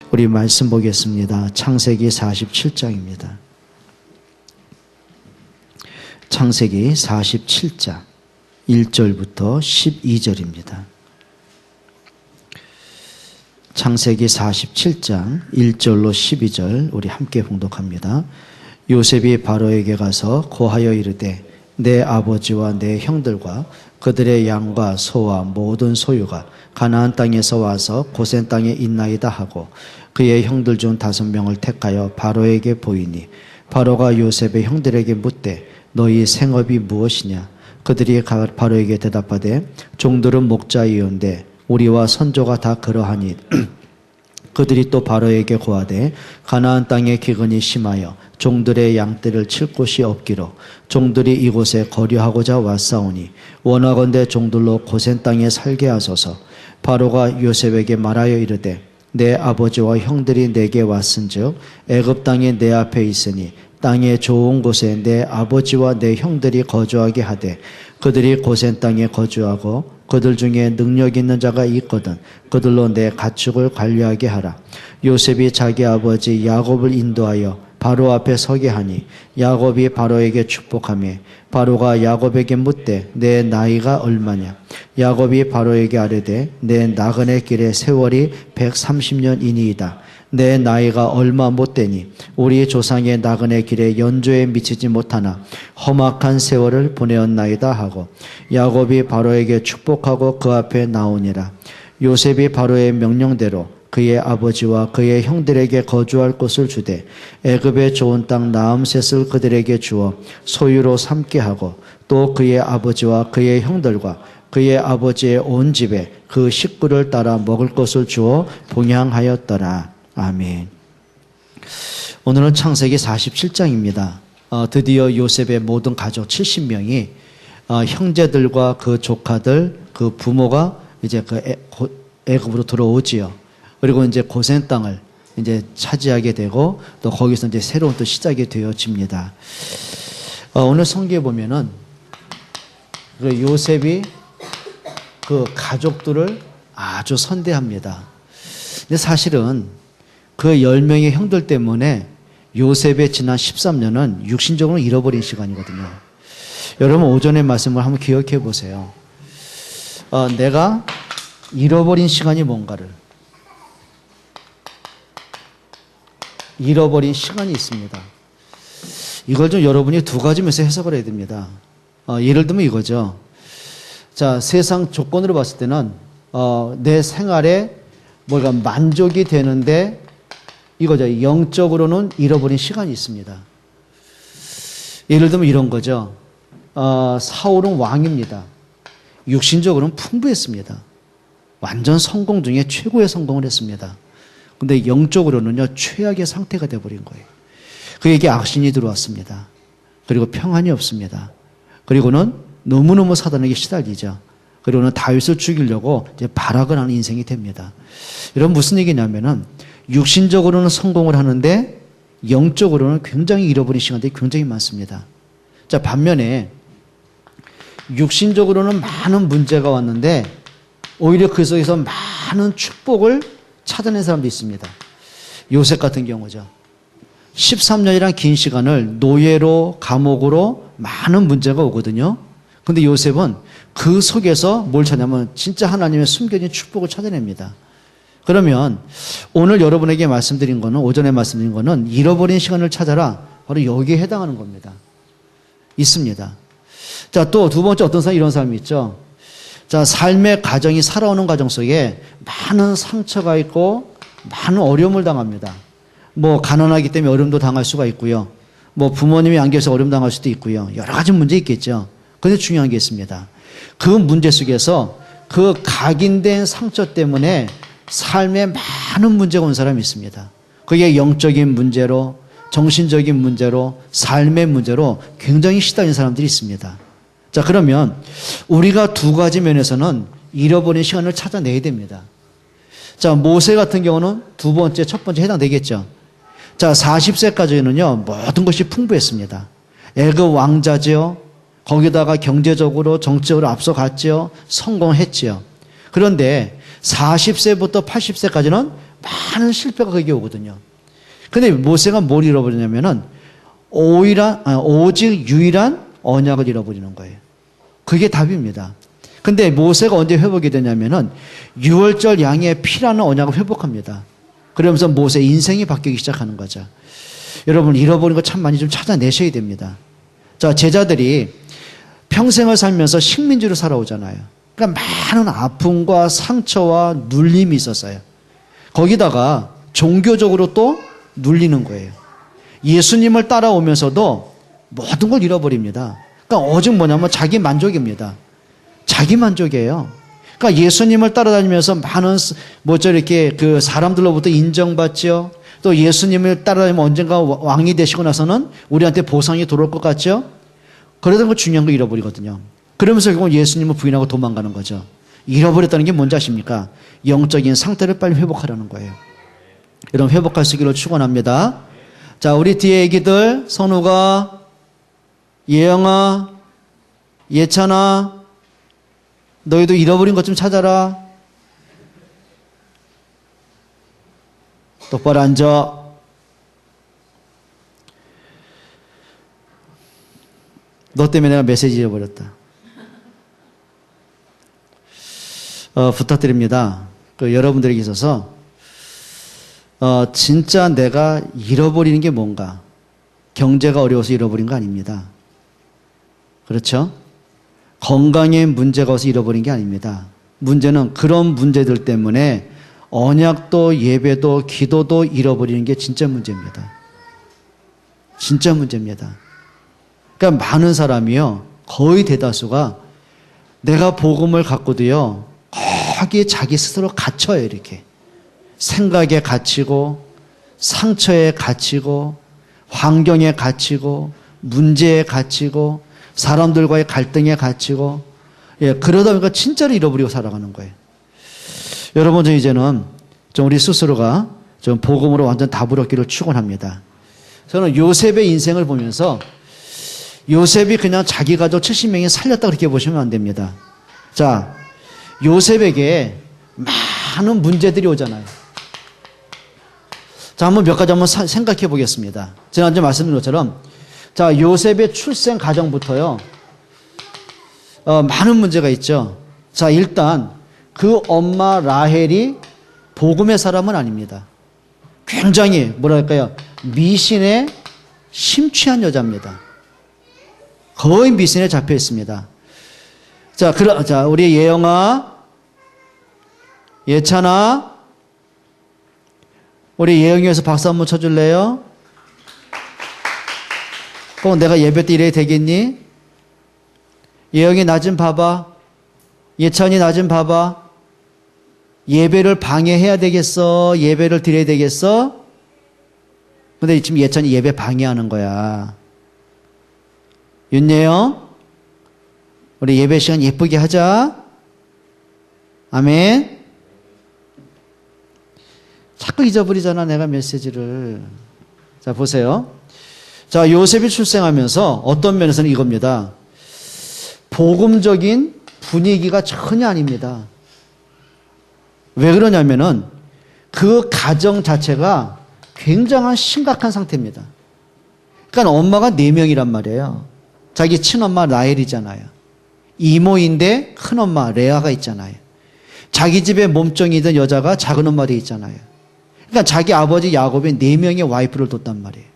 우리 말씀 보겠습니다. 창세기 47장입니다. 창세기 47장 1절부터 12절입니다. 창세기 47장 1절로 12절 우리 함께 봉독합니다. 요셉이 바로에게 가서 고하여 이르되 내 아버지와 내 형들과 그들의 양과 소와 모든 소유가 가나안 땅에서 와서 고센 땅에 있나이다 하고 그의 형들 중 5명을 택하여 바로에게 보이니 바로가 요셉의 형들에게 묻되 너희 생업이 무엇이냐? 그들이 바로에게 대답하되 종들은 목자이온데 우리와 선조가 다 그러하니 그들이 또 바로에게 고하되 가나안 땅에 기근이 심하여 종들의 양떼를 칠 곳이 없기로 종들이 이곳에 거류하고자 왔사오니 원하건대 종들로 고센 땅에 살게 하소서. 바로가 요셉에게 말하여 이르되 내 아버지와 형들이 내게 왔은즉 애굽 땅이 내 앞에 있으니 땅의 좋은 곳에 내 아버지와 내 형들이 거주하게 하되 그들이 고센 땅에 거주하고 그들 중에 능력 있는 자가 있거든 그들로 내 가축을 관리하게 하라. 요셉이 자기 아버지 야곱을 인도하여 바로 앞에 서게 하니 야곱이 바로에게 축복하며 바로가 야곱에게 묻되 내 나이가 얼마냐? 야곱이 바로에게 아뢰되 내 나그네 길의 세월이 130년이니이다. 내 나이가 얼마 못되니 우리 조상의 나그네 길에 연조에 미치지 못하나 험악한 세월을 보내었나이다 하고 야곱이 바로에게 축복하고 그 앞에 나오니라. 요셉이 바로의 명령대로 그의 아버지와 그의 형들에게 거주할 곳을 주되 애굽의 좋은 땅 나암셋을 그들에게 주어 소유로 삼게 하고 또 그의 아버지와 그의 형들과 그의 아버지의 온 집에 그 식구를 따라 먹을 것을 주어 봉양하였더라. 아멘. 오늘은 창세기 47장입니다. 드디어 요셉의 모든 가족 70명이 형제들과 그 조카들, 그 부모가 이제 그 애굽으로 들어오지요. 그리고 이제 고센 땅을 이제 차지하게 되고 또 거기서 이제 새로운 또 시작이 되어집니다. 오늘 성경에 보면은 그 요셉이 그 가족들을 아주 선대합니다. 근데 사실은 그 10명의 형들 때문에 요셉의 지난 13년은 육신적으로 잃어버린 시간이거든요. 여러분 오전의 말씀을 한번 기억해 보세요. 내가 잃어버린 시간이 뭔가를 잃어버린 시간이 있습니다. 이걸 좀 여러분이 두 가지면서 해석을 해야 됩니다. 예를 들면 이거죠. 자, 세상 조건으로 봤을 때는 내 생활에 뭔가 만족이 되는데 이거죠. 영적으로는 잃어버린 시간이 있습니다. 예를 들면 이런 거죠. 사울은 왕입니다. 육신적으로는 풍부했습니다. 완전 성공 중에 최고의 성공을 했습니다. 근데 영적으로는요, 최악의 상태가 되어버린 거예요. 그에게 악신이 들어왔습니다. 그리고 평안이 없습니다. 그리고는 너무너무 사단에게 시달리죠. 그리고는 다윗을 죽이려고 이제 발악을 하는 인생이 됩니다. 이런 무슨 얘기냐면은 육신적으로는 성공을 하는데 영적으로는 굉장히 잃어버린 시간들이 굉장히 많습니다. 자, 반면에 육신적으로는 많은 문제가 왔는데 오히려 그 속에서 많은 축복을 찾아낸 사람도 있습니다. 요셉 같은 경우죠. 13년이란 긴 시간을 노예로 감옥으로 많은 문제가 오거든요. 근데 요셉은 그 속에서 뭘 찾냐면 진짜 하나님의 숨겨진 축복을 찾아냅니다. 그러면 오늘 여러분에게 말씀드린 거는 오전에 말씀드린 거는 잃어버린 시간을 찾아라. 바로 여기에 해당하는 겁니다. 있습니다. 자, 또 두 번째 어떤 사람 이런 사람이 있죠. 자, 삶의 가정이 살아오는 과정 속에 많은 상처가 있고 많은 어려움을 당합니다. 뭐 가난하기 때문에 어려움도 당할 수가 있고요. 뭐 부모님이 안 계셔서 어려움 당할 수도 있고요. 여러 가지 문제 있겠죠. 그런데 중요한 게 있습니다. 그 문제 속에서 그 각인된 상처 때문에 삶에 많은 문제가 온 사람이 있습니다. 그게 영적인 문제로, 정신적인 문제로, 삶의 문제로 굉장히 시달린 사람들이 있습니다. 자, 그러면 우리가 두 가지 면에서는 잃어버린 시간을 찾아내야 됩니다. 자, 모세 같은 경우는 두 번째, 첫 번째 해당되겠죠. 자, 40세까지는요, 모든 것이 풍부했습니다. 애굽 왕자지요. 거기다가 경제적으로, 정치적으로 앞서갔지요. 성공했지요. 그런데 40세부터 80세까지는 많은 실패가 거기에 오거든요. 근데 모세가 뭘 잃어버리냐면은 오직 유일한 언약을 잃어버리는 거예요. 그게 답입니다. 근데 모세가 언제 회복이 되냐면은 6월절 양의 피라는 언약을 회복합니다. 그러면서 모세의 인생이 바뀌기 시작하는 거죠. 여러분, 잃어버린 거 참 많이 좀 찾아내셔야 됩니다. 자, 제자들이 평생을 살면서 식민지로 살아오잖아요. 그러니까 많은 아픔과 상처와 눌림이 있었어요. 거기다가 종교적으로 또 눌리는 거예요. 예수님을 따라오면서도 모든 걸 잃어버립니다. 그러니까 오직 뭐냐면 자기 만족입니다. 자기 만족이에요. 그러니까 예수님을 따라다니면서 많은 이렇게 그 사람들로부터 인정받죠. 또 예수님을 따라다니면 언젠가 왕이 되시고 나서는 우리한테 보상이 들어올 것 같죠. 그러다 그 중요한 거 잃어버리거든요. 그러면서 결국 예수님을 부인하고 도망가는 거죠. 잃어버렸다는 게 뭔지 아십니까? 영적인 상태를 빨리 회복하라는 거예요. 여러분, 회복할 수 있기를 축원합니다. 자, 우리 뒤에 애기들, 선우가, 예영아, 예찬아, 너희도 잃어버린 것 좀 찾아라. 똑바로 앉아. 너 때문에 내가 메시지 잃어버렸다. 부탁드립니다. 여러분들에게 있어서 진짜 내가 잃어버리는 게 뭔가, 경제가 어려워서 잃어버린 거 아닙니다. 그렇죠? 건강에 문제가 와서 잃어버린 게 아닙니다. 문제는 그런 문제들 때문에 언약도 예배도 기도도 잃어버리는 게 진짜 문제입니다. 진짜 문제입니다. 그러니까 많은 사람이요, 거의 대다수가 내가 복음을 갖고도요, 거기에 자기 스스로 갇혀요. 이렇게 생각에 갇히고, 상처에 갇히고, 환경에 갇히고, 문제에 갇히고, 사람들과의 갈등에 갇히고, 그러다 보니까 진짜로 잃어버리고 살아가는 거예요. 여러분, 저 이제는 좀 우리 스스로가 좀 복음으로 완전 답을 얻기를 축원합니다. 저는 요셉의 인생을 보면서 요셉이 그냥 자기 가족 70명이 살렸다 그렇게 보시면 안 됩니다. 자, 요셉에게 많은 문제들이 오잖아요. 자, 한번 몇 가지 한번 생각해 보겠습니다. 지난주에 말씀드린 것처럼, 자, 요셉의 출생 과정부터요, 많은 문제가 있죠. 자, 일단 그 엄마 라헬이 복음의 사람은 아닙니다. 굉장히 뭐랄까요, 미신에 심취한 여자입니다. 거의 미신에 잡혀 있습니다. 자, 우리 예영아, 예찬아, 우리 예영이에서 박수 한번 쳐줄래요? 꼭 내가 예배 때 이래야 되겠니? 예영이 나 좀 봐봐. 예찬이 나 좀 봐봐. 예배를 방해해야 되겠어? 예배를 드려야 되겠어? 근데 지금 예찬이 예배 방해하는 거야. 윤예영, 우리 예배 시간 예쁘게 하자. 아멘. 자꾸 잊어버리잖아, 내가 메시지를. 자, 보세요. 자, 요셉이 출생하면서 어떤 면에서는 이겁니다. 복음적인 분위기가 전혀 아닙니다. 왜 그러냐면은 그 가정 자체가 굉장한 심각한 상태입니다. 그러니까 엄마가 4명이란 말이에요. 자기 친엄마 라헬이잖아요. 이모인데 큰엄마 레아가 있잖아요. 자기 집에 몸종이던 여자가 작은엄마 돼 있잖아요. 그러니까 자기 아버지 야곱이 4명의 와이프를 뒀단 말이에요.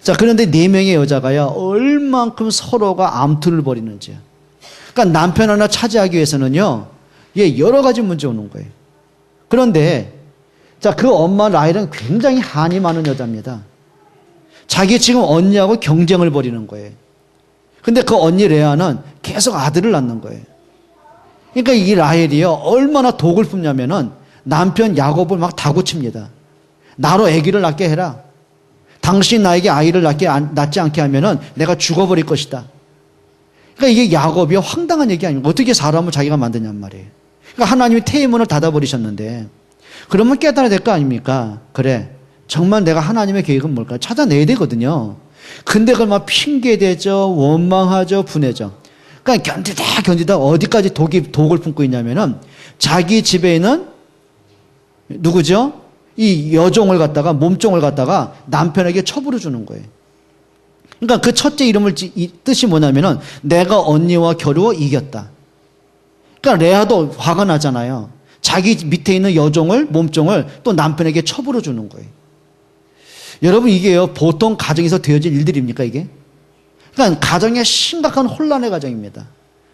자, 그런데 4명의 여자가요, 얼만큼 서로가 암투를 벌이는지요. 그러니까 남편 하나 차지하기 위해서는요, 여러 가지 문제 오는 거예요. 그런데, 자, 그 엄마 라헬은 굉장히 한이 많은 여자입니다. 자기 지금 언니하고 경쟁을 벌이는 거예요. 근데 그 언니 레아는 계속 아들을 낳는 거예요. 그러니까 이 라헬이요, 얼마나 독을 뿜냐면은 남편 야곱을 막 다구칩니다. 나로 아기를 낳게 해라. 당신 나에게 아이를 낳지 않게 하면은 내가 죽어버릴 것이다. 그러니까 이게 야곱이 황당한 얘기 아닙니까? 어떻게 사람을 자기가 만드냔 말이에요. 그러니까 하나님이 태의문을 닫아버리셨는데, 그러면 깨달아야 될 거 아닙니까? 그래, 정말 내가 하나님의 계획은 뭘까? 찾아내야 되거든요. 근데 그걸 막 핑계대죠, 원망하죠, 분해죠. 그러니까 견디다 어디까지 독을 품고 있냐면은 자기 집에 있는 누구죠? 이 여종을 갖다가, 몸종을 갖다가 남편에게 첩으로 주는 거예요. 그러니까 그 첫째 이름을 뜻이 뭐냐면은 내가 언니와 겨루어 이겼다. 그러니까 레아도 화가 나잖아요. 자기 밑에 있는 여종을, 몸종을 또 남편에게 첩으로 주는 거예요. 여러분, 이게요, 보통 가정에서 되어질 일들입니까, 이게? 그러니까 가정의 심각한 혼란의 가정입니다.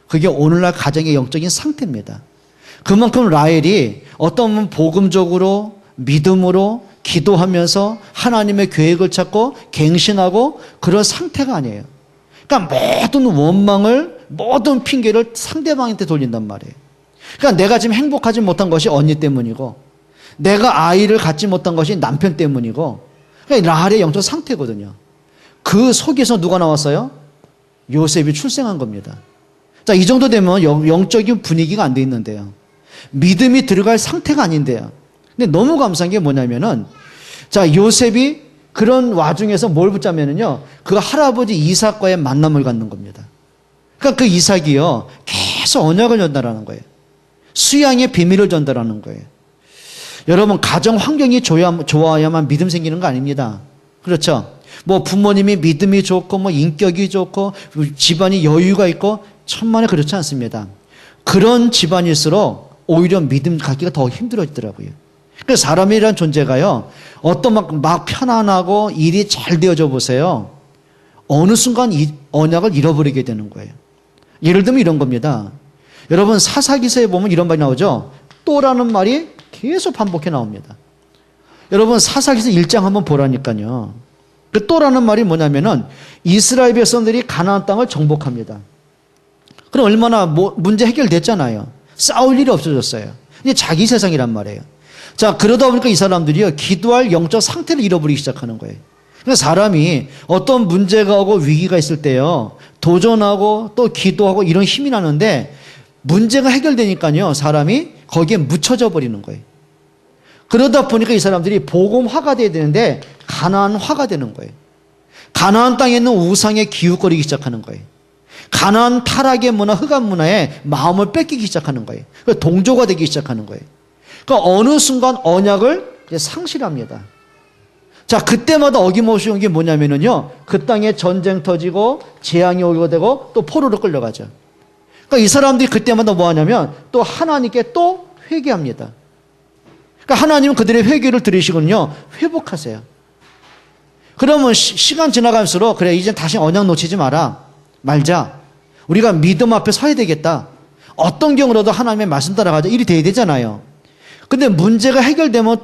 그게 오늘날 가정의 영적인 상태입니다. 그만큼 라헬이 어떤 복음적으로, 믿음으로, 기도하면서 하나님의 계획을 찾고 갱신하고 그런 상태가 아니에요. 그러니까 모든 원망을, 모든 핑계를 상대방한테 돌린단 말이에요. 그러니까 내가 지금 행복하지 못한 것이 언니 때문이고, 내가 아이를 갖지 못한 것이 남편 때문이고, 그러니까 라헬의 영적 상태거든요. 그 속에서 누가 나왔어요? 요셉이 출생한 겁니다. 자, 이 정도 되면 영적인 분위기가 안 돼 있는데요. 믿음이 들어갈 상태가 아닌데요. 근데 너무 감사한 게 뭐냐면은, 자, 요셉이 그런 와중에서 뭘 붙잡냐면요, 그 할아버지 이삭과의 만남을 갖는 겁니다. 그러니까 그 이삭이요, 계속 언약을 전달하는 거예요. 수양의 비밀을 전달하는 거예요. 여러분, 가정 환경이 좋아야만 믿음 생기는 거 아닙니다. 그렇죠? 뭐 부모님이 믿음이 좋고, 뭐 인격이 좋고, 집안이 여유가 있고, 천만에 그렇지 않습니다. 그런 집안일수록 오히려 믿음 갖기가 더 힘들어지더라고요. 그래서 사람이란 존재가요, 어떤 막 편안하고 일이 잘 되어져 보세요. 어느 순간 이 언약을 잃어버리게 되는 거예요. 예를 들면 이런 겁니다. 여러분, 사사기서에 보면 이런 말이 나오죠. 또라는 말이 계속 반복해 나옵니다. 여러분, 사사기서 1장 한번 보라니까요. 그 또라는 말이 뭐냐면은 이스라엘 백성들이 가나안 땅을 정복합니다. 그럼 얼마나 문제 해결됐잖아요. 싸울 일이 없어졌어요. 이제 자기 세상이란 말이에요. 자, 그러다 보니까 이 사람들이요, 기도할 영적 상태를 잃어버리기 시작하는 거예요. 그래서 사람이 어떤 문제가 오고 위기가 있을 때요, 도전하고 또 기도하고 이런 힘이 나는데 문제가 해결되니까요, 사람이 거기에 묻혀져 버리는 거예요. 그러다 보니까 이 사람들이 복음화가 돼야 되는데 가나안화가 되는 거예요. 가나안 땅에 있는 우상에 기웃거리기 시작하는 거예요. 가나안 타락의 문화, 흑암 문화에 마음을 뺏기기 시작하는 거예요. 동조가 되기 시작하는 거예요. 그러니까 어느 순간 언약을 이제 상실합니다. 자, 그때마다 어김없이 게 뭐냐면요, 그 땅에 전쟁 터지고 재앙이 오게 되고 또 포로로 끌려가죠. 그러니까 이 사람들이 그때마다 뭐 하냐면 또 하나님께 또 회개합니다. 그러니까 하나님은 그들의 회개를 들으시군요, 회복하세요. 그러면 시간 지나갈수록 그래, 이제 다시 언약 놓치지 말자. 우리가 믿음 앞에 서야 되겠다. 어떤 경우라도 하나님의 말씀 따라가자. 일이 돼야 되잖아요. 근데 문제가 해결되면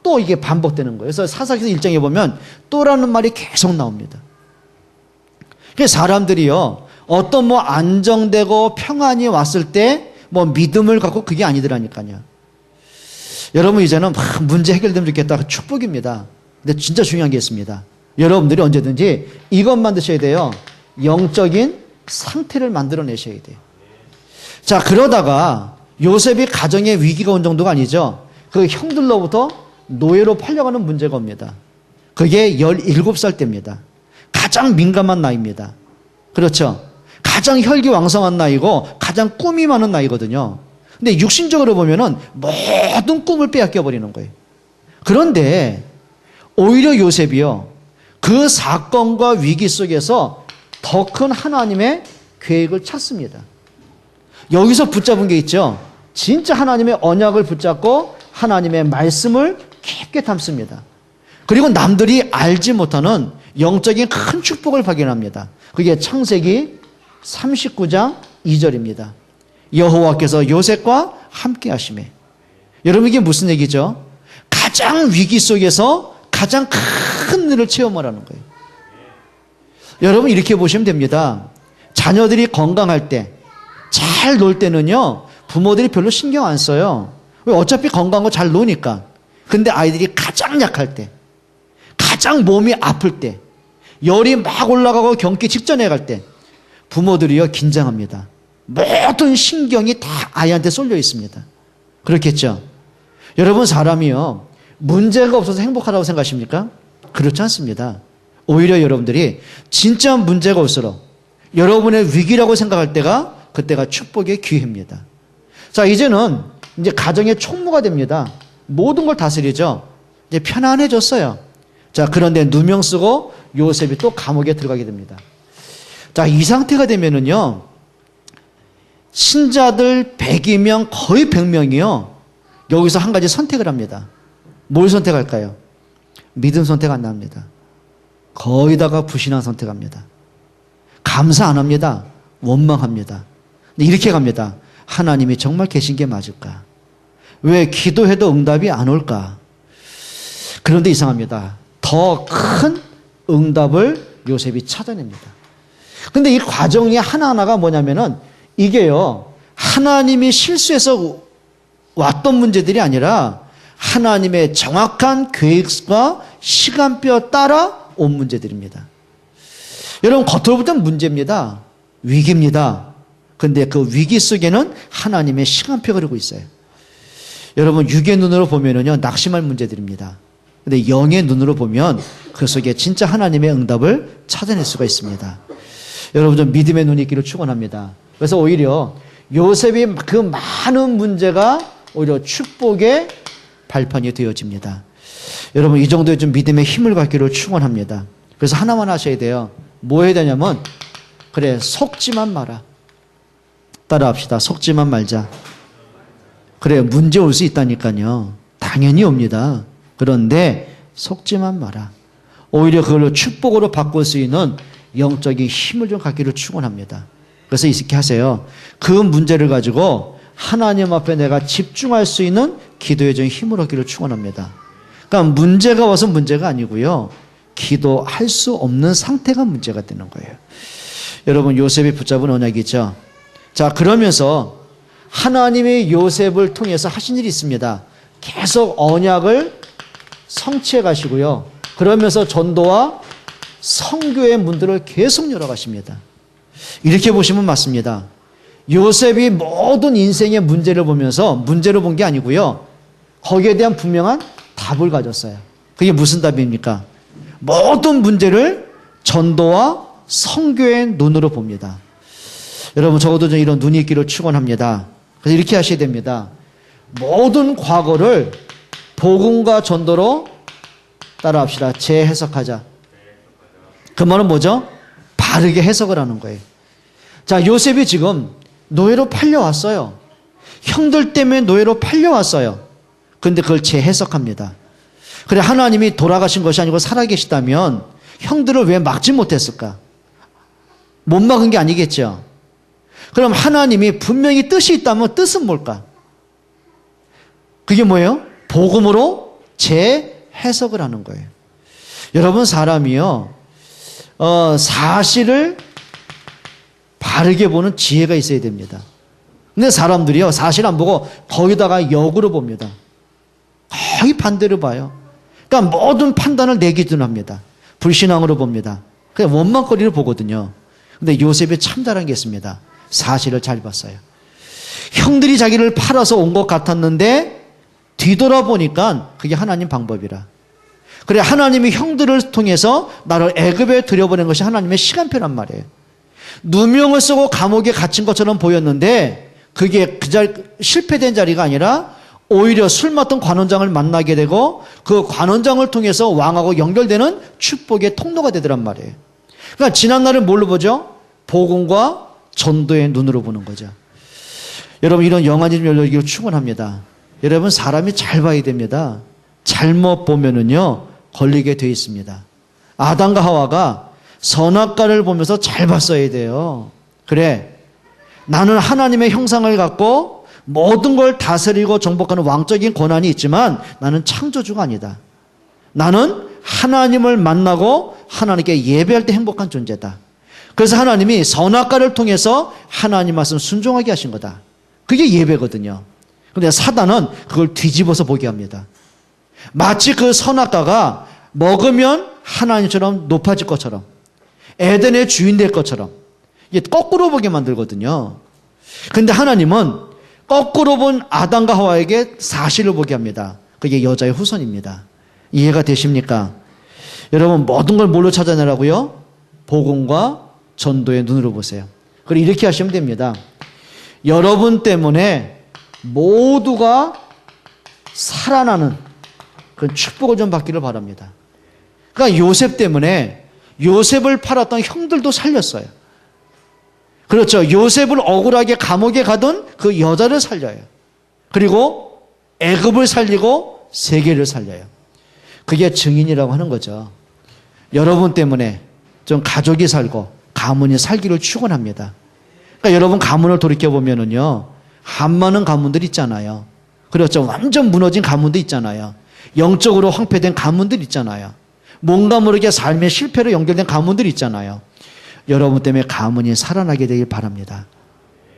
또 이게 반복되는 거예요. 그래서 사사기서 1장에 보면 또라는 말이 계속 나옵니다. 그래서 사람들이요, 어떤 뭐 안정되고 평안이 왔을 때 뭐 믿음을 갖고 그게 아니더라니까요. 여러분, 이제는 문제 해결되면 좋겠다. 축복입니다. 근데 진짜 중요한 게 있습니다. 여러분들이 언제든지 이것만 드셔야 돼요. 영적인 상태를 만들어내셔야 돼요. 자, 그러다가 요셉이 가정에 위기가 온 정도가 아니죠. 그 형들로부터 노예로 팔려가는 문제가 옵니다. 그게 17살 때입니다. 가장 민감한 나이입니다. 그렇죠? 가장 혈기왕성한 나이고 가장 꿈이 많은 나이거든요. 근데 육신적으로 보면은 모든 꿈을 빼앗겨 버리는 거예요. 그런데 오히려 요셉이요, 그 사건과 위기 속에서 더 큰 하나님의 계획을 찾습니다. 여기서 붙잡은 게 있죠. 진짜 하나님의 언약을 붙잡고 하나님의 말씀을 깊게 담습니다. 그리고 남들이 알지 못하는 영적인 큰 축복을 발견합니다. 그게 창세기 39장 2절입니다. 여호와께서 요셉과 함께 하시매. 여러분, 이게 무슨 얘기죠? 가장 위기 속에서 가장 큰 일을 체험하라는 거예요. 여러분, 이렇게 보시면 됩니다. 자녀들이 건강할 때, 잘 놀 때는요, 부모들이 별로 신경 안 써요. 왜? 어차피 건강한 거 잘 노니까. 근데 아이들이 가장 약할 때, 가장 몸이 아플 때, 열이 막 올라가고 경기 직전에 갈 때, 부모들이요, 긴장합니다. 모든 신경이 다 아이한테 쏠려 있습니다. 그렇겠죠? 여러분, 사람이요, 문제가 없어서 행복하다고 생각하십니까? 그렇지 않습니다. 오히려 여러분들이 진짜 문제가 올수록 여러분의 위기라고 생각할 때가 그때가 축복의 기회입니다. 자, 이제는 이제 가정의 총무가 됩니다. 모든 걸 다스리죠. 이제 편안해졌어요. 자, 그런데 누명 쓰고 요셉이 또 감옥에 들어가게 됩니다. 자, 이 상태가 되면은요, 신자들 100이면 거의 100명이요. 여기서 한 가지 선택을 합니다. 뭘 선택할까요? 믿음 선택 안 합니다. 거의 다가 불신앙 선택합니다. 감사 안 합니다. 원망합니다. 이렇게 갑니다. 하나님이 정말 계신 게 맞을까? 왜 기도해도 응답이 안 올까? 그런데 이상합니다. 더 큰 응답을 요셉이 찾아냅니다. 근데 이 과정이 하나하나가 뭐냐면은 이게요, 하나님이 실수해서 왔던 문제들이 아니라 하나님의 정확한 계획과 시간표에 따라 온 문제들입니다. 여러분, 겉으로 볼 땐 문제입니다. 위기입니다. 근데 그 위기 속에는 하나님의 시간표가 흐르고 있어요. 여러분, 육의 눈으로 보면은요, 낙심할 문제들입니다. 근데 영의 눈으로 보면 그 속에 진짜 하나님의 응답을 찾아낼 수가 있습니다. 여러분, 좀 믿음의 눈이 있기를 축원합니다. 그래서 오히려 요셉이 그 많은 문제가 오히려 축복의 발판이 되어집니다. 여러분, 이 정도의 좀 믿음의 힘을 갖기를 축원합니다. 그래서 하나만 하셔야 돼요. 뭐 해야 되냐면, 그래, 속지만 마라. 따라합시다. 속지만 말자. 그래, 문제 올 수 있다니까요. 당연히 옵니다. 그런데 속지만 마라. 오히려 그걸로 축복으로 바꿀 수 있는 영적인 힘을 좀 갖기를 축원합니다. 그래서 이렇게 하세요. 그 문제를 가지고 하나님 앞에 내가 집중할 수 있는 기도의 좀 힘을 얻기를 축원합니다. 그러니까 문제가 와서 문제가 아니고요, 기도할 수 없는 상태가 문제가 되는 거예요. 여러분, 요셉이 붙잡은 언약이죠. 자, 그러면서 하나님이 요셉을 통해서 하신 일이 있습니다. 계속 언약을 성취해 가시고요, 그러면서 전도와 선교의 문들을 계속 열어가십니다. 이렇게 보시면 맞습니다. 요셉이 모든 인생의 문제를 보면서 문제를 본 게 아니고요, 거기에 대한 분명한 답을 가졌어요. 그게 무슨 답입니까? 모든 문제를 전도와 선교의 눈으로 봅니다. 여러분, 적어도 좀 이런 눈이 있기를 축원합니다. 그래서 이렇게 하셔야 됩니다. 모든 과거를 복음과 전도로, 따라합시다, 재해석하자. 그 말은 뭐죠? 바르게 해석을 하는 거예요. 자, 요셉이 지금 노예로 팔려왔어요. 형들 때문에 노예로 팔려왔어요. 그런데 그걸 재해석합니다. 그래, 하나님이 돌아가신 것이 아니고 살아계시다면 형들을 왜 막지 못했을까? 못 막은 게 아니겠죠. 그럼 하나님이 분명히 뜻이 있다면 뜻은 뭘까? 그게 뭐예요? 복음으로 재해석을 하는 거예요. 여러분, 사람이요, 사실을 바르게 보는 지혜가 있어야 됩니다. 근데 사람들이요, 사실 안 보고 거기다가 역으로 봅니다. 거의 반대로 봐요. 그러니까 모든 판단을 내 기준으로 합니다. 불신앙으로 봅니다. 그냥 원망거리를 보거든요. 근데 요셉이 참 잘한 게 있습니다. 사실을 잘 봤어요. 형들이 자기를 팔아서 온 것 같았는데 뒤돌아보니까 그게 하나님 방법이라. 그래, 하나님이 형들을 통해서 나를 애굽에 들여보낸 것이 하나님의 시간표란 말이에요. 누명을 쓰고 감옥에 갇힌 것처럼 보였는데 그게 실패된 자리가 아니라 오히려 술 맡던 관원장을 만나게 되고 그 관원장을 통해서 왕하고 연결되는 축복의 통로가 되더란 말이에요. 그러니까 지난날을 뭘로 보죠? 복음과 전도의 눈으로 보는 거죠. 여러분, 이런 영안이 좀 열리기를 축원합니다. 여러분, 사람이 잘 봐야 됩니다. 잘못 보면은요, 걸리게 돼 있습니다. 아담과 하와가 선악과를 보면서 잘 봤어야 돼요. 그래, 나는 하나님의 형상을 갖고 모든 걸 다스리고 정복하는 왕적인 권한이 있지만 나는 창조주가 아니다. 나는 하나님을 만나고 하나님께 예배할 때 행복한 존재다. 그래서 하나님이 선악과를 통해서 하나님 말씀 순종하게 하신 거다. 그게 예배거든요. 그런데 사단은 그걸 뒤집어서 보게 합니다. 마치 그 선악과가 먹으면 하나님처럼 높아질 것처럼, 에덴의 주인 될 것처럼, 이게 거꾸로 보게 만들거든요. 그런데 하나님은 거꾸로 본 아담과 하와에게 사실을 보게 합니다. 그게 여자의 후손입니다. 이해가 되십니까? 여러분, 모든 걸 뭘로 찾아내라고요? 복음과 전도의 눈으로 보세요. 그리고 이렇게 하시면 됩니다. 여러분 때문에 모두가 살아나는 그런 축복을 좀 받기를 바랍니다. 그러니까 요셉 때문에 요셉을 팔았던 형들도 살렸어요. 그렇죠. 요셉을 억울하게 감옥에 가던 그 여자를 살려요. 그리고 애굽을 살리고 세계를 살려요. 그게 증인이라고 하는 거죠. 여러분 때문에 좀 가족이 살고 가문이 살기를 축원합니다. 그러니까 여러분 가문을 돌이켜보면은요, 한 많은 가문들 있잖아요. 그렇죠. 완전 무너진 가문도 있잖아요. 영적으로 황폐된 가문들 있잖아요. 뭔가 모르게 삶의 실패로 연결된 가문들 있잖아요. 여러분 때문에 가문이 살아나게 되길 바랍니다.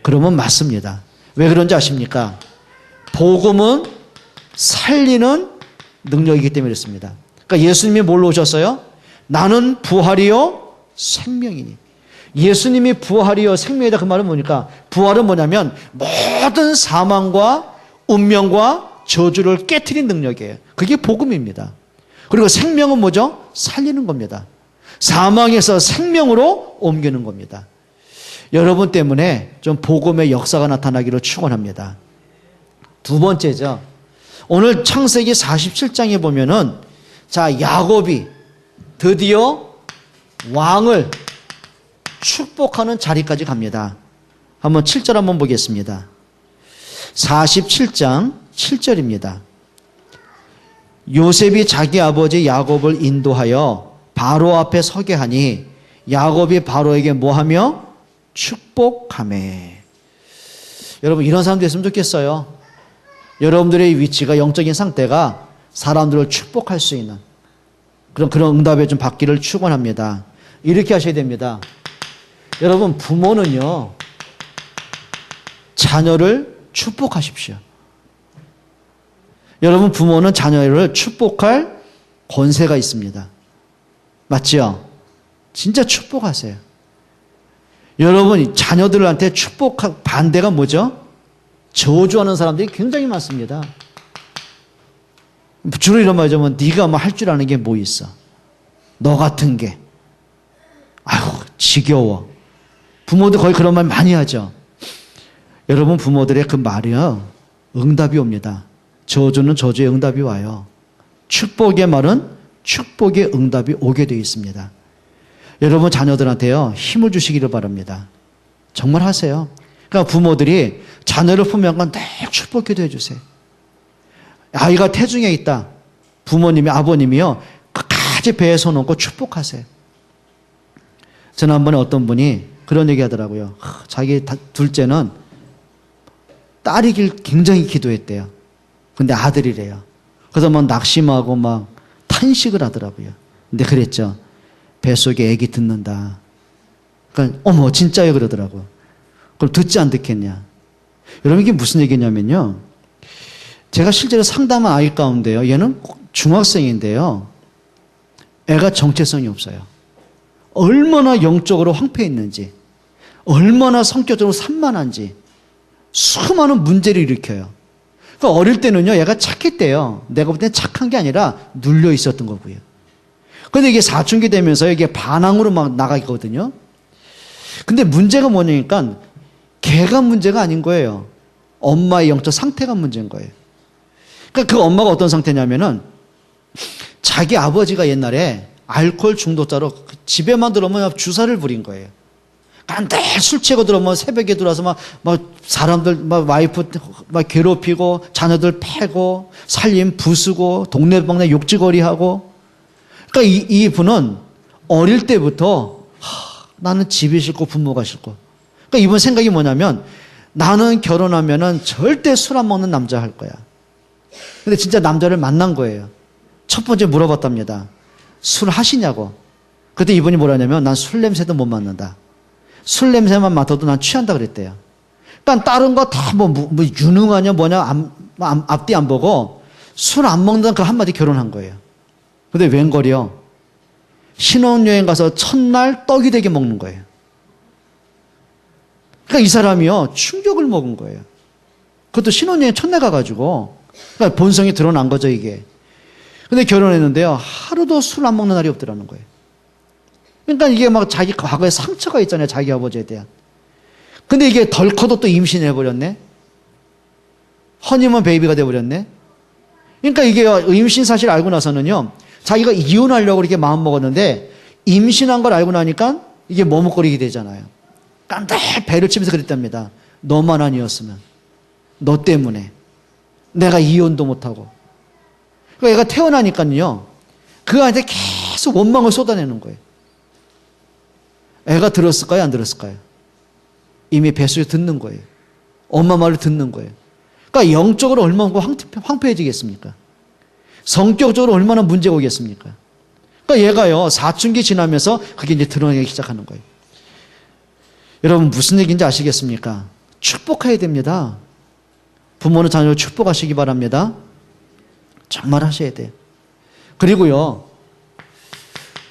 그러면 맞습니다. 왜 그런지 아십니까? 복음은 살리는 능력이기 때문에 그렇습니다. 그러니까 예수님이 뭘로 오셨어요? 나는 부활이요 생명이니. 예수님이 부활이요 생명이다. 그 말은 뭐니까? 부활은 뭐냐면 모든 사망과 운명과 저주를 깨트린 능력이에요. 그게 복음입니다. 그리고 생명은 뭐죠? 살리는 겁니다. 사망에서 생명으로 옮기는 겁니다. 여러분 때문에 좀 복음의 역사가 나타나기를 축원합니다. 두 번째죠. 오늘 창세기 47장에 보면은 자, 야곱이 드디어 왕을 축복하는 자리까지 갑니다. 한번 7절 한번 보겠습니다. 47장 7절입니다. 요셉이 자기 아버지 야곱을 인도하여 바로 앞에 서게 하니 야곱이 바로에게 뭐하며 축복하매. 여러분 이런 사람 됐으면 좋겠어요. 여러분들의 위치가 영적인 상태가 사람들을 축복할 수 있는 그런 응답에 좀 받기를 축원합니다. 이렇게 하셔야 됩니다. 여러분 부모는요 자녀를 축복하십시오. 여러분 부모는 자녀를 축복할 권세가 있습니다. 맞지요? 진짜 축복하세요. 여러분 자녀들한테 축복할 반대가 뭐죠? 저주하는 사람들이 굉장히 많습니다. 주로 이런 말이죠. 네가 뭐 할 줄 아는 게 뭐 있어? 너 같은 게. 아유 지겨워. 부모도 거의 그런 말 많이 하죠. 여러분 부모들의 그 말이요 응답이 옵니다. 저주는 저주의 응답이 와요. 축복의 말은 축복의 응답이 오게 되어 있습니다. 여러분 자녀들한테요 힘을 주시기를 바랍니다. 정말 하세요. 그러니까 부모들이 자녀를 품으면 늘 축복기도 해주세요. 아이가 태중에 있다. 부모님이 아버님이요 끝까지 배에 손 얹고 축복하세요. 지난번에 어떤 분이 그런 얘기 하더라고요. 자기 둘째는 딸이길 굉장히 기도했대요. 근데 아들이래요. 그래서 막 낙심하고 막 탄식을 하더라고요. 근데 그랬죠. 뱃속에 애기 듣는다. 그러니까 어머 진짜요 그러더라고요. 그럼 듣지 안 듣겠냐. 여러분 이게 무슨 얘기냐면요. 제가 실제로 상담한 아이 가운데요. 얘는 중학생인데요. 애가 정체성이 없어요. 얼마나 영적으로 황폐했는지, 얼마나 성격적으로 산만한지 수많은 문제를 일으켜요. 그러니까 어릴 때는요. 얘가 착했대요. 내가 볼 때는 착한 게 아니라 눌려 있었던 거고요. 근데 이게 사춘기 되면서 이게 반항으로 막 나가거든요. 근데 문제가 뭐냐니까 걔가 문제가 아닌 거예요. 엄마의 영적 상태가 문제인 거예요. 그러니까 그 엄마가 어떤 상태냐면은 자기 아버지가 옛날에 알코올 중독자로 집에만 들어오면 주사를 부린 거예요. 그러니까 늘 술 취하고 들어오면 새벽에 들어와서 막 사람들 막 와이프 막 괴롭히고 자녀들 패고 살림 부수고 동네방네 욕지거리하고. 그러니까 이 분은 어릴 때부터 나는 집이 싫고 부모가 싫고. 그러니까 이분 생각이 뭐냐면 나는 결혼하면은 절대 술 안 먹는 남자 할 거야. 근데 진짜 남자를 만난 거예요. 첫 번째 물어봤답니다. 술 하시냐고. 그때 이분이 뭐라냐면 난 술 냄새도 못 맡는다. 술 냄새만 맡아도 난 취한다 그랬대요. 그러니까 다른 거 다 뭐 유능하냐 뭐냐 앞뒤 안 보고 술 안 먹는다는 그 한마디 결혼한 거예요. 근데 웬걸이요. 신혼여행 가서 첫날 떡이 되게 먹는 거예요. 그러니까 이 사람이요 충격을 먹은 거예요. 그것도 신혼여행 첫날 가가지고. 그러니까 본성이 드러난 거죠 이게. 근데 결혼했는데요 하루도 술 안 먹는 날이 없더라는 거예요. 그러니까 이게 막 자기 과거에 상처가 있잖아요. 자기 아버지에 대한. 근데 이게 덜 커도 또 임신해버렸네. 허니문 베이비가 돼버렸네. 그러니까 이게 임신 사실 알고 나서는요, 자기가 이혼하려고 이렇게 마음 먹었는데 임신한 걸 알고 나니까 이게 머뭇거리게 되잖아요. 깜짝 배를 치면서 그랬답니다. 너만 아니었으면, 너 때문에 내가 이혼도 못하고. 그러니까 애가 태어나니까요, 그 아이한테 계속 원망을 쏟아내는 거예요. 애가 들었을까요? 안 들었을까요? 이미 뱃속에 듣는 거예요. 엄마 말을 듣는 거예요. 그러니까 영적으로 얼마나 황폐해지겠습니까? 성격적으로 얼마나 문제가 오겠습니까? 그러니까 얘가요, 사춘기 지나면서 그게 이제 드러나기 시작하는 거예요. 여러분, 무슨 얘기인지 아시겠습니까? 축복해야 됩니다. 부모는 자녀를 축복하시기 바랍니다. 정말 하셔야 돼요. 그리고요,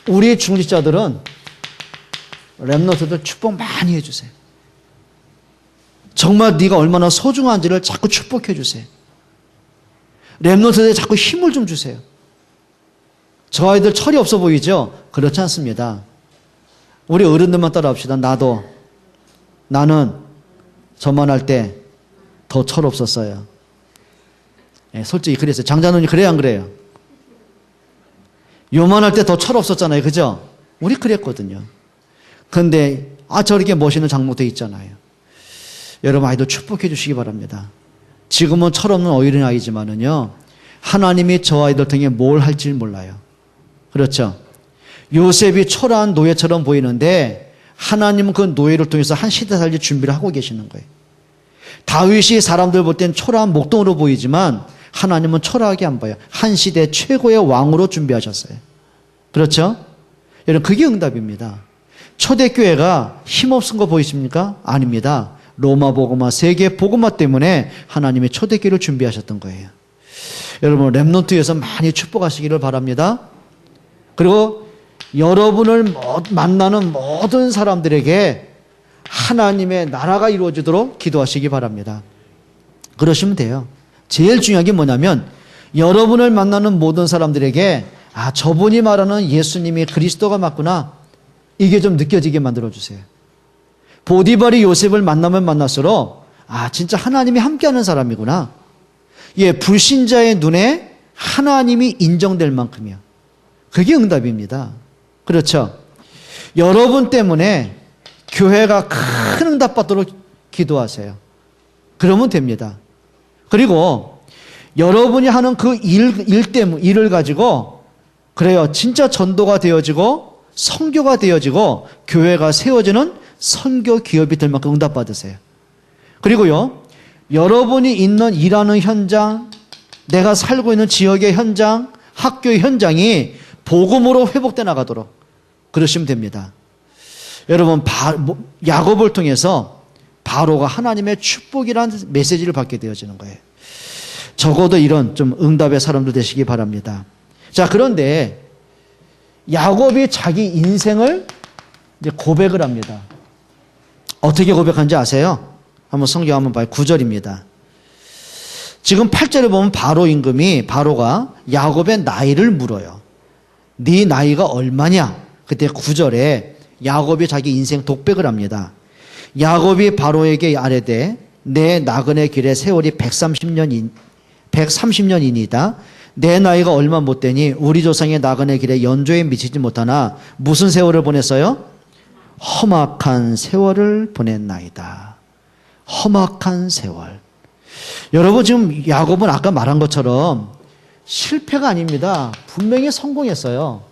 우리 중직자들은 렘넌트들 축복 많이 해주세요. 정말 네가 얼마나 소중한지를 자꾸 축복해 주세요. 렘넌트들에 자꾸 힘을 좀 주세요. 저 아이들 철이 없어 보이죠? 그렇지 않습니다. 우리 어른들만 따라합시다. 나는 저만 할 때 더 철 없었어요. 네, 솔직히 그랬어요. 장자눈이 그래요, 안 그래요? 요만할 때 더 철 없었잖아요. 그죠? 우리 그랬거든요. 근데 저렇게 멋있는 장모도 있잖아요. 여러분, 아이들 축복해 주시기 바랍니다. 지금은 철없는 어린아이지만은요, 하나님이 저 아이들 통해 뭘 할지 몰라요. 그렇죠? 요셉이 초라한 노예처럼 보이는데 하나님은 그 노예를 통해서 한 시대 살릴 준비를 하고 계시는 거예요. 다윗이 사람들 볼 땐 초라한 목동으로 보이지만 하나님은 초라하게 안 봐요. 한 시대 최고의 왕으로 준비하셨어요. 그렇죠? 여러분, 그게 응답입니다. 초대교회가 힘없은 거 보이십니까? 아닙니다. 로마 복음화, 세계 복음화 때문에 하나님이 초대교회를 준비하셨던 거예요. 여러분, 렘넌트에서 많이 축복하시기를 바랍니다. 그리고 여러분을 만나는 모든 사람들에게 하나님의 나라가 이루어지도록 기도하시기 바랍니다. 그러시면 돼요. 제일 중요한 게 뭐냐면 여러분을 만나는 모든 사람들에게 저분이 말하는 예수님이 그리스도가 맞구나, 이게 좀 느껴지게 만들어주세요. 보디발이 요셉을 만나면 만날수록 진짜 하나님이 함께하는 사람이구나. 불신자의 눈에 하나님이 인정될 만큼이야. 그게 응답입니다. 그렇죠? 여러분 때문에 교회가 큰 응답받도록 기도하세요. 그러면 됩니다. 그리고 여러분이 하는 그 일을 가지고 그래요, 진짜 전도가 되어지고 선교가 되어지고 교회가 세워지는 선교 기업이 될 만큼 응답받으세요. 그리고요, 여러분이 있는 일하는 현장, 내가 살고 있는 지역의 현장, 학교의 현장이 복음으로 회복돼 나가도록 그러시면 됩니다. 여러분, 야곱을 통해서 바로가 하나님의 축복이라는 메시지를 받게 되어지는 거예요. 적어도 이런 좀 응답의 사람도 되시기 바랍니다. 자, 그런데 야곱이 자기 인생을 이제 고백을 합니다. 어떻게 고백한지 아세요? 한번 성경 한번 봐요. 9절입니다. 지금 8절에 보면 바로 임금이 바로가 야곱의 나이를 물어요. 네 나이가 얼마냐? 그때 9절에 야곱이 자기 인생 독백을 합니다. 야곱이 바로에게 아뢰되 내 나그네 길의 세월이 130년이니이다. 내 나이가 얼마 못 되니 우리 조상의 나그네 길에 연조에 미치지 못하나 무슨 세월을 보냈어요? 험악한 세월을 보냈나이다. 험악한 세월. 여러분, 지금 야곱은 아까 말한 것처럼 실패가 아닙니다. 분명히 성공했어요.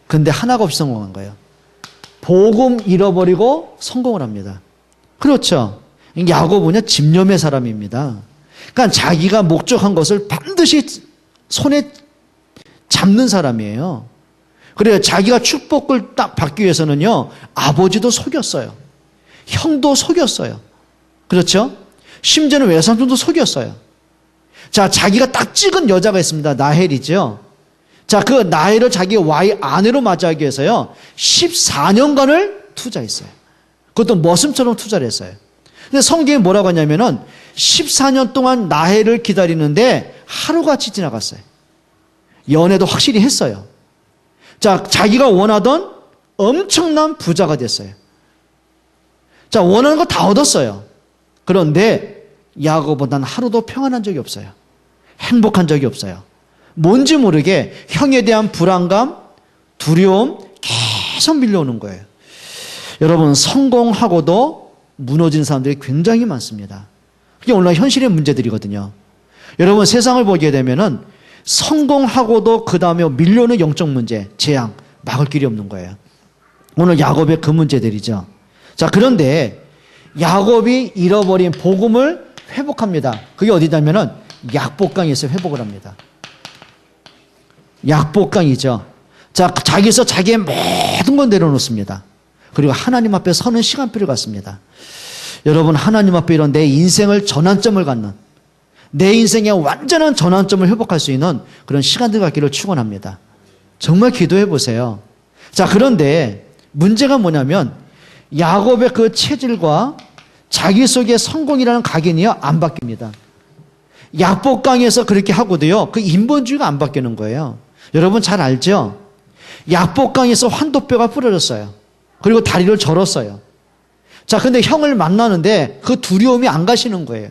근데 하나가 없이 성공한 거예요. 복음 잃어버리고 성공을 합니다. 그렇죠? 야곱은요, 집념의 사람입니다. 그러니까 자기가 목적한 것을 반드시 손에 잡는 사람이에요. 그래요. 자기가 축복을 딱 받기 위해서는요, 아버지도 속였어요. 형도 속였어요. 그렇죠? 심지어는 외삼촌도 속였어요. 자, 자기가 딱 찍은 여자가 있습니다. 나헬이죠. 자, 그 나헬을 자기 와이 아내로 맞이하기 위해서요, 14년간을 투자했어요. 그것도 머슴처럼 투자를 했어요. 근데 성경이 뭐라고 하냐면은 14년 동안 나헬을 기다리는데 하루같이 지나갔어요. 연애도 확실히 했어요. 자, 자기가 원하던 엄청난 부자가 됐어요. 자, 원하는 거 다 얻었어요. 그런데 야곱은 단 하루도 평안한 적이 없어요. 행복한 적이 없어요. 뭔지 모르게 형에 대한 불안감, 두려움 계속 밀려오는 거예요. 여러분, 성공하고도 무너지는 사람들이 굉장히 많습니다. 그게 오늘날 현실의 문제들이거든요. 여러분, 세상을 보게 되면은 성공하고도 그 다음에 밀려오는 영적 문제, 재앙, 막을 길이 없는 거예요. 오늘 야곱의 그 문제들이죠. 자, 그런데 야곱이 잃어버린 복음을 회복합니다. 그게 어디냐면은 약복강에서 회복을 합니다. 약복강이죠. 자, 자기에서 자기의 모든 걸 내려놓습니다. 그리고 하나님 앞에 서는 시간표를 갖습니다. 여러분, 하나님 앞에 이런 내 인생을 전환점을 갖는, 내 인생의 완전한 전환점을 회복할 수 있는 그런 시간들 갖기를 축원합니다. 정말 기도해 보세요. 자, 그런데 문제가 뭐냐면 야곱의 그 체질과 자기 속의 성공이라는 각인이요, 안 바뀝니다. 약복강에서 그렇게 하고도요, 그 인본주의가 안 바뀌는 거예요. 여러분 잘 알죠? 약복강에서 환도뼈가 부러졌어요. 그리고 다리를 절었어요. 자, 근데 형을 만나는데 그 두려움이 안 가시는 거예요.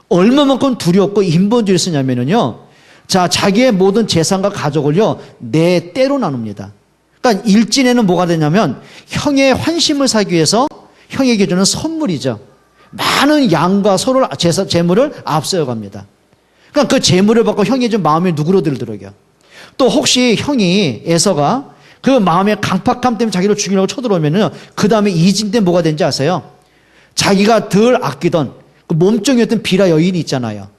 얼마만큼 두렵고 인본주의를 쓰냐면요, 자, 자기의 모든 재산과 가족을요, 네 때로 나눕니다. 그러니까 일진에는 뭐가 되냐면 형의 환심을 사기 위해서 형에게 주는 선물이죠. 많은 양과 소를, 재물을 앞세워 갑니다. 그러니까 그 재물을 받고 형이 좀 마음이 누그러 들더라고요. 또 혹시 형이 에서가 그 마음의 강팍함 때문에 자기를 죽이려고 쳐들어오면은 그 다음에 이징 때 뭐가 되는지 아세요? 자기가 덜 아끼던 그 몸종이었던 비라 여인이 있잖아요.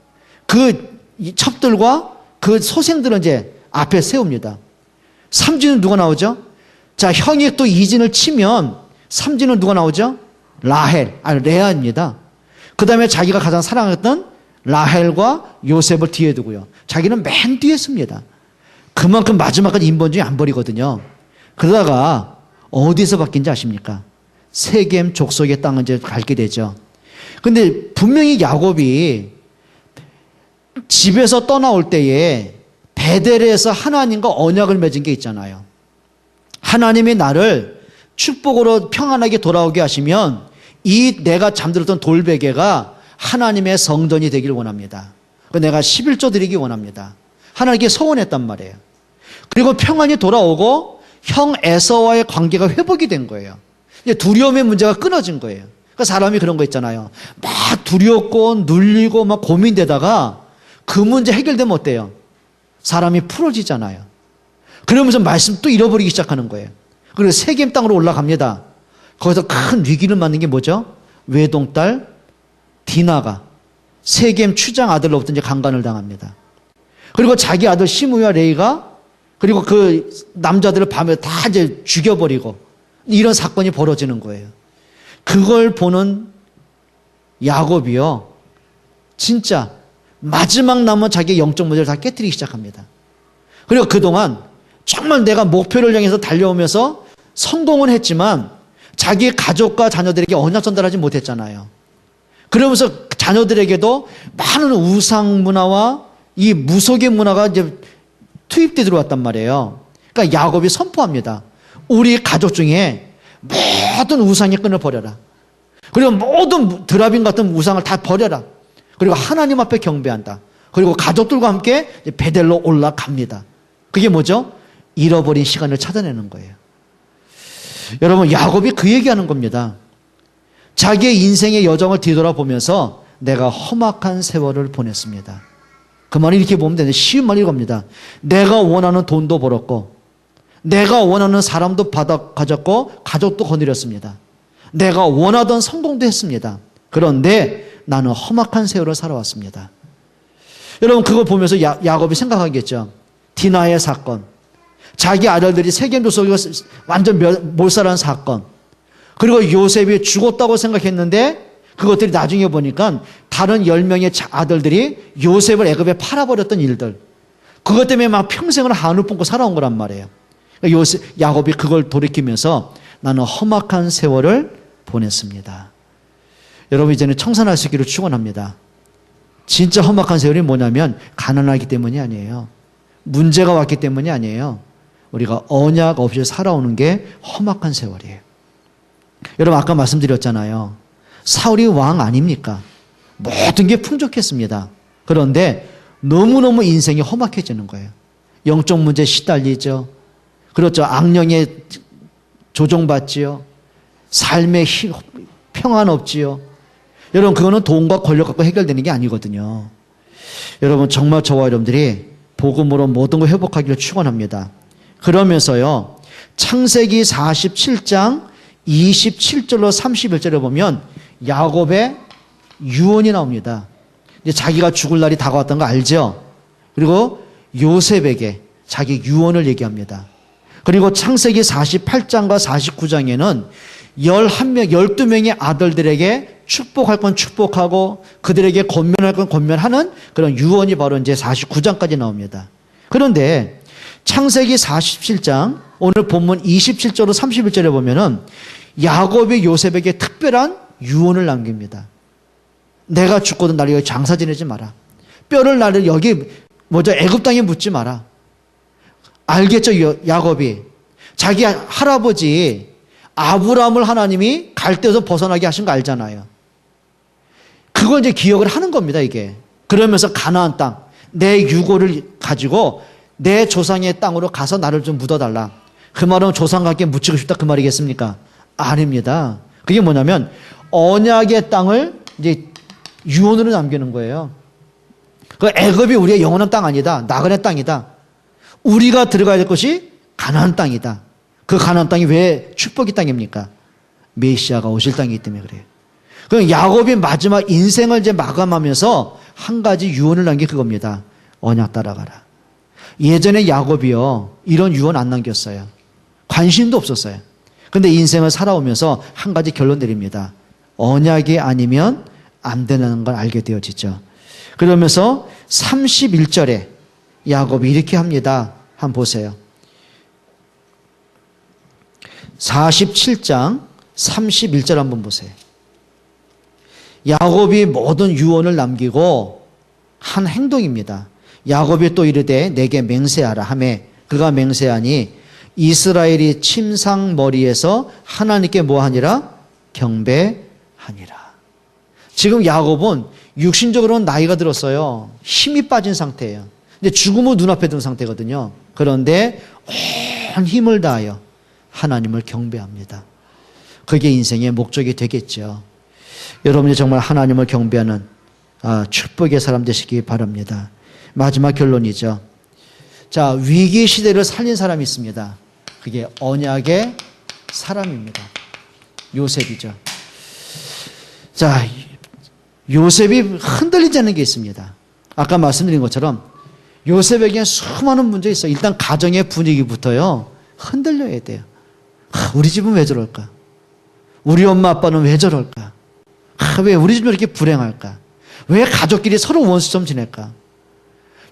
그 첩들과 그 소생들은 이제 앞에 세웁니다. 삼진은 누가 나오죠? 자, 형이 또 이진을 치면 삼진은 누가 나오죠? 라헬, 아니 레아입니다. 그 다음에 자기가 가장 사랑했던 라헬과 요셉을 뒤에 두고요. 자기는 맨 뒤에 씁니다. 그만큼 마지막까지 인본주의 안 버리거든요. 그러다가 어디서 바뀐지 아십니까? 세겜 족속의 땅을 이제 갈게 되죠. 근데 분명히 야곱이 집에서 떠나올 때에 베델에서 하나님과 언약을 맺은 게 있잖아요. 하나님이 나를 축복으로 평안하게 돌아오게 하시면 이 내가 잠들었던 돌베개가 하나님의 성전이 되길 원합니다. 내가 11조 드리기 원합니다. 하나님께 서원했단 말이에요. 그리고 평안이 돌아오고 형 에서와의 관계가 회복이 된 거예요. 이제 두려움의 문제가 끊어진 거예요. 그러니까 사람이 그런 거 있잖아요. 막 두렵고 눌리고 막 고민되다가 그 문제 해결되면 어때요? 사람이 풀어지잖아요. 그러면서 말씀 또 잃어버리기 시작하는 거예요. 그리고 세겜 땅으로 올라갑니다. 거기서 큰 위기를 맞는 게 뭐죠? 외동딸 디나가 세겜 추장 아들로부터 이제 강간을 당합니다. 그리고 자기 아들 시므와 레이가 그리고 그 남자들을 밤에 다 이제 죽여버리고 이런 사건이 벌어지는 거예요. 그걸 보는 야곱이요, 진짜 마지막 남은 자기의 영적 문제를 다 깨뜨리기 시작합니다. 그리고 그동안 정말 내가 목표를 향해서 달려오면서 성공은 했지만 자기의 가족과 자녀들에게 언약 전달하지 못했잖아요. 그러면서 자녀들에게도 많은 우상 문화와 이 무속의 문화가 이제 투입돼 들어왔단 말이에요. 그러니까 야곱이 선포합니다. 우리 가족 중에 모든 우상의 끈을 버려라. 그리고 모든 드라빔 같은 우상을 다 버려라. 그리고 하나님 앞에 경배한다. 그리고 가족들과 함께 베델로 올라갑니다. 그게 뭐죠? 잃어버린 시간을 찾아내는 거예요. 여러분, 야곱이 그 얘기하는 겁니다. 자기의 인생의 여정을 뒤돌아보면서 내가 험악한 세월을 보냈습니다. 그 말을 이렇게 보면 되는데 쉬운 말이 이겁니다. 내가 원하는 돈도 벌었고 내가 원하는 사람도 가졌고 가족도 거느렸습니다. 내가 원하던 성공도 했습니다. 그런데 나는 험악한 세월을 살아왔습니다. 여러분, 그걸 보면서 야곱이 생각하겠죠. 디나의 사건, 자기 아들들이 세겜 족속에 완전 몰살한 사건, 그리고 요셉이 죽었다고 생각했는데 그것들이 나중에 보니까 다른 10명의 아들들이 요셉을 애굽에 팔아버렸던 일들, 그것 때문에 막 평생을 한을 품고 살아온 거란 말이에요. 야곱이 그걸 돌이키면서 나는 험악한 세월을 보냈습니다. 여러분, 이제는 청산할 수 있기를 축원합니다. 진짜 험악한 세월이 뭐냐면 가난하기 때문이 아니에요. 문제가 왔기 때문이 아니에요. 우리가 언약 없이 살아오는 게 험악한 세월이에요. 여러분, 아까 말씀드렸잖아요. 사울이 왕 아닙니까? 모든 게 풍족했습니다. 그런데 너무너무 인생이 험악해지는 거예요. 영적 문제에 시달리죠. 그렇죠. 악령에 조종받지요. 삶에 평안 없지요. 여러분, 그거는 돈과 권력 갖고 해결되는 게 아니거든요. 여러분, 정말 저와 여러분들이 복음으로 모든 걸 회복하기를 축원합니다. 그러면서요, 창세기 47장 27절로 31절에 보면 야곱의 유언이 나옵니다. 이제 자기가 죽을 날이 다가왔던 거 알죠? 그리고 요셉에게 자기 유언을 얘기합니다. 그리고 창세기 48장과 49장에는 11명, 12명의 아들들에게 축복할 건 축복하고 그들에게 권면할 건 권면하는 그런 유언이 바로 이제 49장까지 나옵니다. 그런데 창세기 47장 오늘 본문 27절로 31절에 보면은 야곱이 요셉에게 특별한 유언을 남깁니다. 내가 죽거든 나를 여기 장사 지내지 마라. 뼈를 나를 여기 애굽 땅에 묻지 마라. 알겠죠? 야곱이 자기 할아버지 아브라함을 하나님이 갈대에서 벗어나게 하신 거 알잖아요. 그걸 이제 기억을 하는 겁니다, 이게. 그러면서 가나안 땅, 내 유고를 가지고 내 조상의 땅으로 가서 나를 좀 묻어달라. 그 말은 조상과 함께 묻히고 싶다 그 말이겠습니까? 아닙니다. 그게 뭐냐면 언약의 땅을 이제 유언으로 남기는 거예요. 그 애굽이 우리의 영원한 땅 아니다. 나그네 땅이다. 우리가 들어가야 될 것이 가나안 땅이다. 그 가나안 땅이 왜 축복의 땅입니까? 메시아가 오실 땅이기 때문에 그래요. 그 야곱이 마지막 인생을 이제 마감하면서 한 가지 유언을 남긴 그겁니다. 언약 따라가라. 예전에 야곱이요 이런 유언 안 남겼어요. 관심도 없었어요. 근데 인생을 살아오면서 한 가지 결론 내립니다. 언약이 아니면 안 되는 걸 알게 되어지죠. 그러면서 31절에 야곱이 이렇게 합니다. 한번 보세요. 47장 31절 한번 보세요. 야곱이 모든 유언을 남기고 한 행동입니다. 야곱이 또 이르되 내게 맹세하라 하매 그가 맹세하니 이스라엘이 침상머리에서 하나님께 뭐하니라? 경배하니라. 지금 야곱은 육신적으로는 나이가 들었어요. 힘이 빠진 상태예요. 근데 죽음은 눈앞에 둔 상태거든요. 그런데 온 힘을 다하여 하나님을 경배합니다. 그게 인생의 목적이 되겠죠. 여러분이 정말 하나님을 경배하는 축복의 사람 되시기 바랍니다. 마지막 결론이죠. 자, 위기 시대를 살린 사람이 있습니다. 그게 언약의 사람입니다. 요셉이죠. 자, 요셉이 흔들리지 않는 게 있습니다. 아까 말씀드린 것처럼 요셉에게는 수많은 문제가 있어요. 일단 가정의 분위기부터요 흔들려야 돼요. 우리 집은 왜 저럴까? 우리 엄마 아빠는 왜 저럴까? 왜 우리 집은 이렇게 불행할까? 왜 가족끼리 서로 원수처럼 지낼까?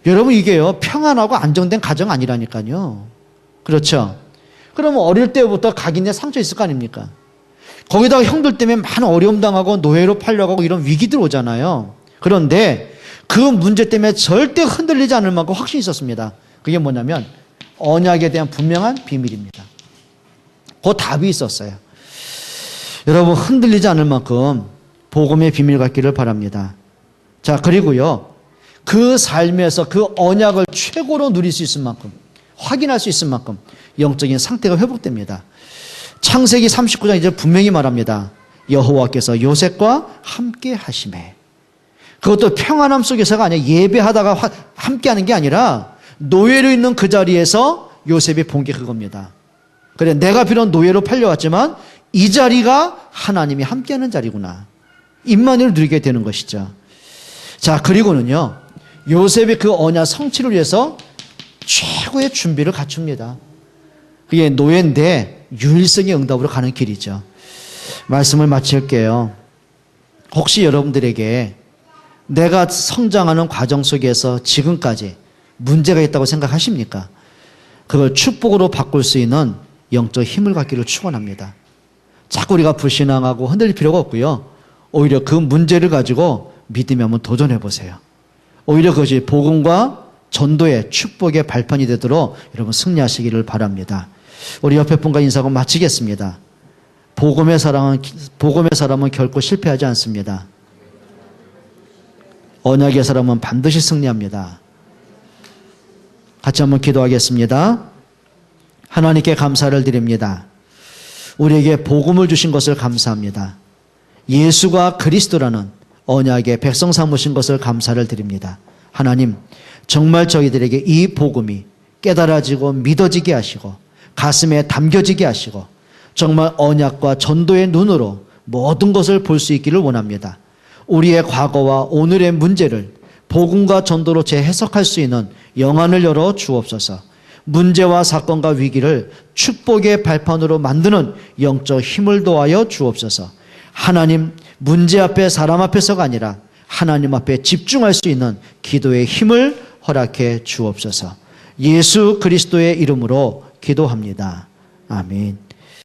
여러분 이게요 평안하고 안정된 가정 아니라니까요. 그렇죠? 그러면 어릴 때부터 각인의 상처 있을 거 아닙니까? 거기다가 형들 때문에 많은 어려움 당하고 노예로 팔려가고 이런 위기들 오잖아요. 그런데 그 문제 때문에 절대 흔들리지 않을 만큼 확신이 있었습니다. 그게 뭐냐면 언약에 대한 분명한 비밀입니다. 그 답이 있었어요. 여러분 흔들리지 않을 만큼 복음의 비밀 갖기를 바랍니다. 자, 그리고요 그 삶에서 그 언약을 최고로 누릴 수 있을 만큼 확인할 수 있을 만큼 영적인 상태가 회복됩니다. 창세기 39장 이제 분명히 말합니다. 여호와께서 요셉과 함께 하시매. 그것도 평안함 속에서가 아니라 예배하다가 함께 하는 게 아니라 노예로 있는 그 자리에서 요셉이 본 게 그겁니다. 그래, 내가 비록 노예로 팔려왔지만 이 자리가 하나님이 함께하는 자리구나. 임마누엘을 누리게 되는 것이죠. 자, 그리고는요 요셉이 그 언약 성취를 위해서 최고의 준비를 갖춥니다. 그게 노예인데 유일성의 응답으로 가는 길이죠. 말씀을 마칠게요. 혹시 여러분들에게 내가 성장하는 과정 속에서 지금까지 문제가 있다고 생각하십니까? 그걸 축복으로 바꿀 수 있는 영적 힘을 갖기를 축원합니다. 자꾸 우리가 불신앙하고 흔들릴 필요가 없고요. 오히려 그 문제를 가지고 믿음에 한번 도전해 보세요. 오히려 그것이 복음과 전도의 축복의 발판이 되도록 여러분 승리하시기를 바랍니다. 우리 옆에 분과 인사하고 마치겠습니다. 복음의 사람은 결코 실패하지 않습니다. 언약의 사람은 반드시 승리합니다. 같이 한번 기도하겠습니다. 하나님께 감사를 드립니다. 우리에게 복음을 주신 것을 감사합니다. 예수가 그리스도라는 언약의 백성 삼으신 것을 감사를 드립니다. 하나님, 정말 저희들에게 이 복음이 깨달아지고 믿어지게 하시고 가슴에 담겨지게 하시고 정말 언약과 전도의 눈으로 모든 것을 볼 수 있기를 원합니다. 우리의 과거와 오늘의 문제를 복음과 전도로 재해석할 수 있는 영안을 열어 주옵소서. 문제와 사건과 위기를 축복의 발판으로 만드는 영적 힘을 도하여 주옵소서. 하나님, 문제 앞에 사람 앞에서가 아니라 하나님 앞에 집중할 수 있는 기도의 힘을 허락해 주옵소서. 예수 그리스도의 이름으로 기도합니다. 아멘.